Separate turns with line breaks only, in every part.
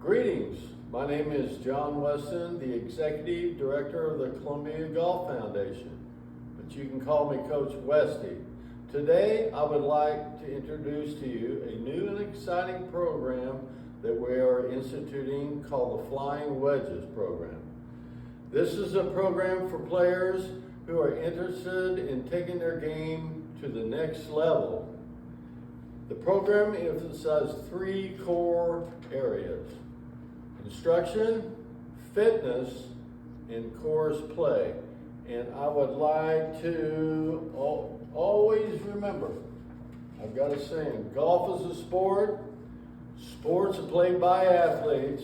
Greetings, my name is John Weston, the Executive Director of the Columbia Golf Foundation, but you can call me Coach Westy. Today, I would like to introduce to you a new and exciting program that we are instituting called the Flying Wedges program. This is a program for players who are interested in taking their game to the next level. The program emphasizes three core areas: instruction, fitness, and course play. And I would like to always remember, I've got a saying, golf is a sport, sports are played by athletes,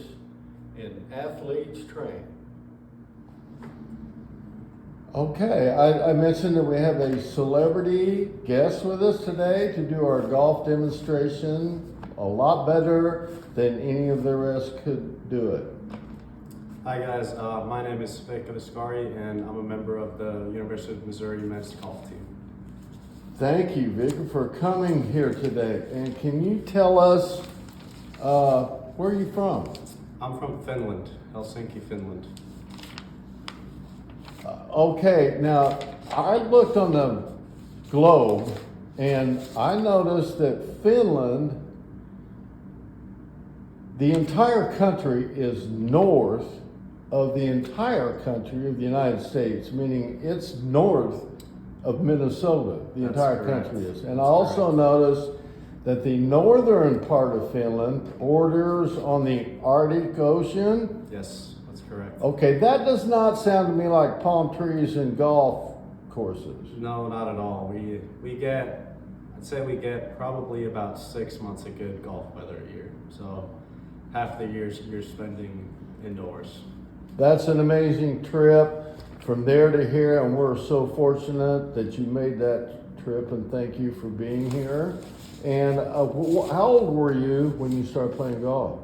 and athletes train. Okay, I mentioned that we have a celebrity guest with us today to do our golf demonstration a lot better than any of the rest could do it.
Hi guys, my name is Vika Viscari and I'm a member of the University of Missouri men's golf team.
Thank you, Vika, for coming here today. And can you tell us, where are you from?
I'm from Finland, Helsinki, Finland.
Okay, now I looked on the globe and I noticed that Finland, the entire country is north of the entire country of the United States, meaning it's north of Minnesota, the entire country is. And I also noticed that the northern part of Finland borders on the Arctic Ocean.
Yes, that's correct.
Okay, that does not sound to me like palm trees and golf courses.
No, not at all. I'd say we get probably about 6 months of good golf weather a year. So half the year you're spending indoors.
That's an amazing trip from there to here, and we're so fortunate that you made that trip, and thank you for being here. And how old were you when you started playing golf?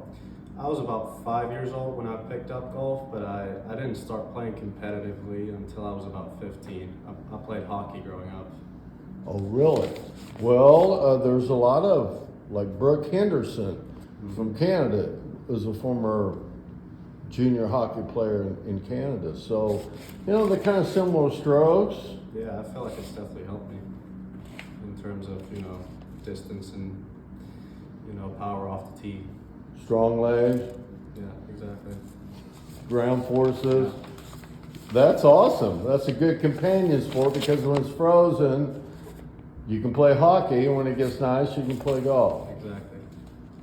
I was about 5 years old when I picked up golf, but I didn't start playing competitively until I was about 15. I played hockey growing up.
Oh, really? Well, there's a lot of, like Brooke Henderson from Canada was a former junior hockey player in Canada. So, you know, they're kind of similar strokes.
Yeah, I feel like it's definitely helped me in terms of, distance and, power off the tee.
Strong legs.
Yeah, exactly.
Ground forces. That's awesome. That's a good companion sport because when it's frozen, you can play hockey, and when it gets nice, you can play golf.
Exactly.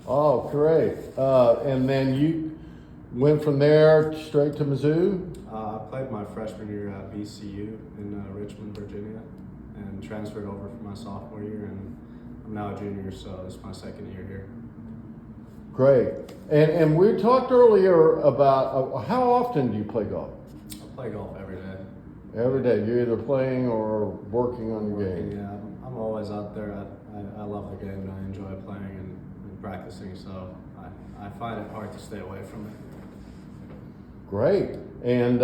Oh, great. And then you went from there straight to Mizzou?
I played my freshman year at BCU in Richmond, Virginia, and transferred over for my sophomore year, and I'm now a junior, so it's my second year here.
Great. And we talked earlier about how often do you play golf?
I play golf every day.
Every day. You're either playing or working on your game.
Yeah, I'm always out there. I love the game and I enjoy playing and practicing, so I find it hard to stay away from it.
Great. And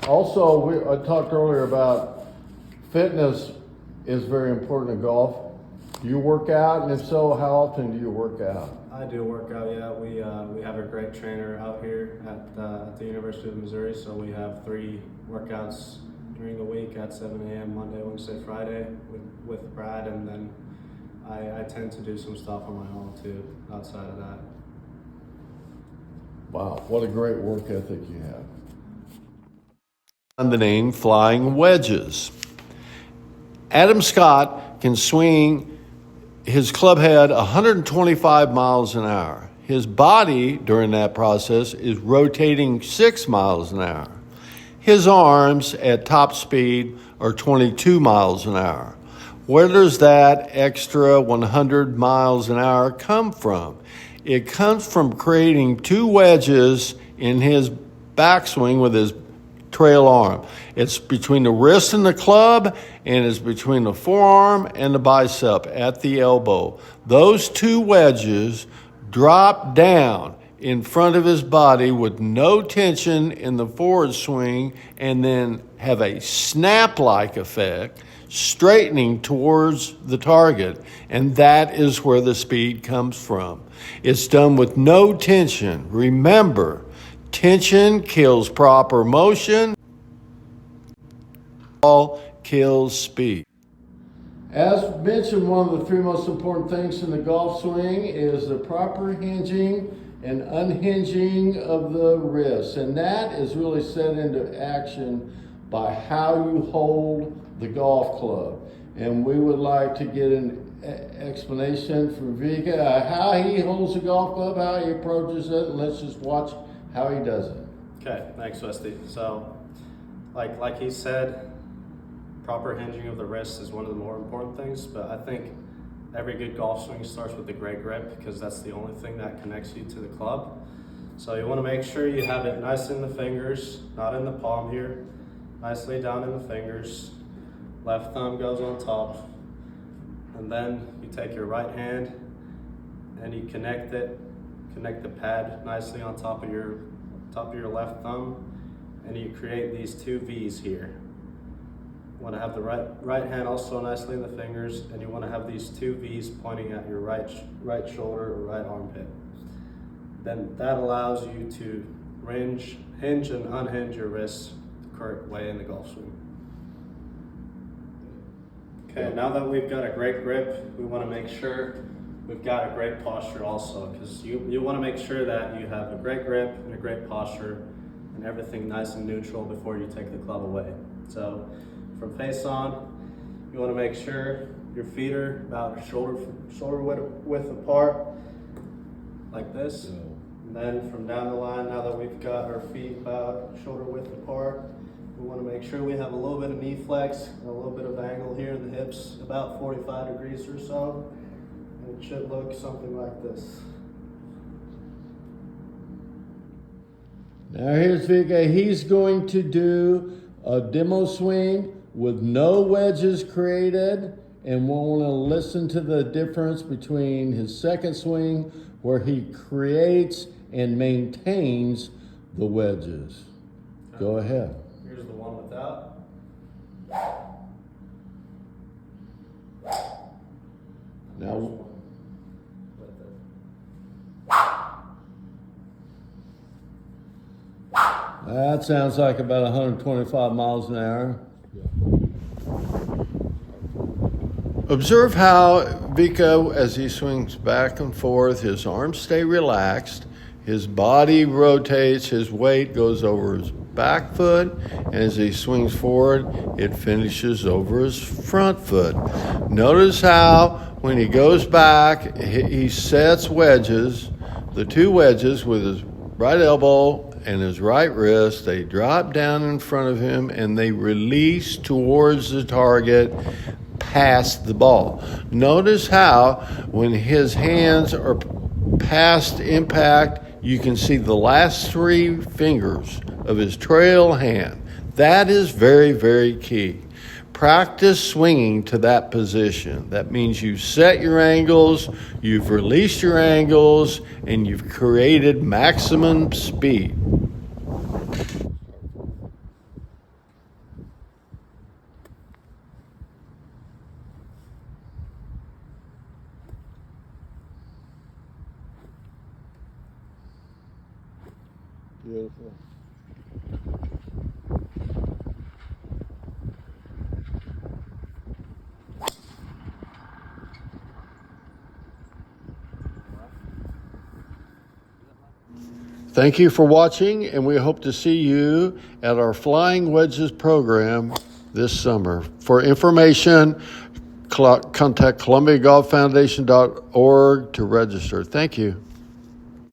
also, I talked earlier about fitness is very important in golf. Do you work out? And if so, how often do you work out?
I do work out, yeah. We have a great trainer out here at the University of Missouri, so we have 3 workouts during the week at 7 a.m. Monday, Wednesday, Friday with Brad, and then I tend to do some stuff on my own too outside of that.
Wow, what a great work ethic you have. On the name Flying Wedges. Adam Scott can swing his club head 125 miles an hour. His body during that process is rotating 6 miles an hour. His arms at top speed are 22 miles an hour. Where does that extra 100 miles an hour come from? It comes from creating 2 wedges in his backswing with his trail arm. It's between the wrist and the club, and it's between the forearm and the bicep at the elbow. Those 2 wedges drop down in front of his body with no tension in the forward swing, and then have a snap-like effect straightening towards the target, and that is where the speed comes from. It's done with no tension. Remember, tension kills proper motion. All kills speed. As mentioned, one of the three most important things in the golf swing is the proper hinging and unhinging of the wrists. And that is really set into action by how you hold the golf club. And we would like to get an explanation from Vika how he holds the golf club, how he approaches it, and let's just watch how he does it.
Okay, thanks, Westy. So, like he said, proper hinging of the wrist is one of the more important things, but I think every good golf swing starts with a great grip because that's the only thing that connects you to the club. So you want to make sure you have it nice in the fingers, not in the palm here, nicely down in the fingers. Left thumb goes on top, and then you take your right hand and you connect the pad nicely on top of your left thumb, and you create these two V's here. You want to have the right hand also nicely in the fingers, and you want to have these two V's pointing at your right shoulder or right armpit. Then that allows you to hinge and unhinge your wrists the correct way in the golf swing. Okay, now that we've got a great grip, we want to make sure we've got a great posture also, because you want to make sure that you have a great grip and a great posture and everything nice and neutral before you take the club away. So from face on, you want to make sure your feet are about shoulder width apart, like this. And then from down the line, now that we've got our feet about shoulder width apart, we want to make sure we have a little bit of knee flex and a little bit of angle here in the hips, about 45 degrees or so. And it should look something like this.
Now here's Vika. He's going to do a demo swing with no wedges created, and we'll want to listen to the difference between his second swing where he creates and maintains the wedges. Go ahead.
Here's the one without.
Now, that sounds like about 125 miles an hour. Observe how Vika, as he swings back and forth, his arms stay relaxed, his body rotates, his weight goes over his back foot, and as he swings forward, it finishes over his front foot. Notice how when he goes back, he sets wedges, the two wedges with his right elbow and his right wrist, they drop down in front of him and they release towards the target past the ball. Notice how when his hands are past impact, you can see the last three fingers of his trail hand. That is very, very key. Practice swinging to that position. That means you set your angles, you've released your angles, and you've created maximum speed. Beautiful. Thank you for watching, and we hope to see you at our Flying Wedges program this summer. For information, contact ColumbiaGolfFoundation.org to register. Thank you.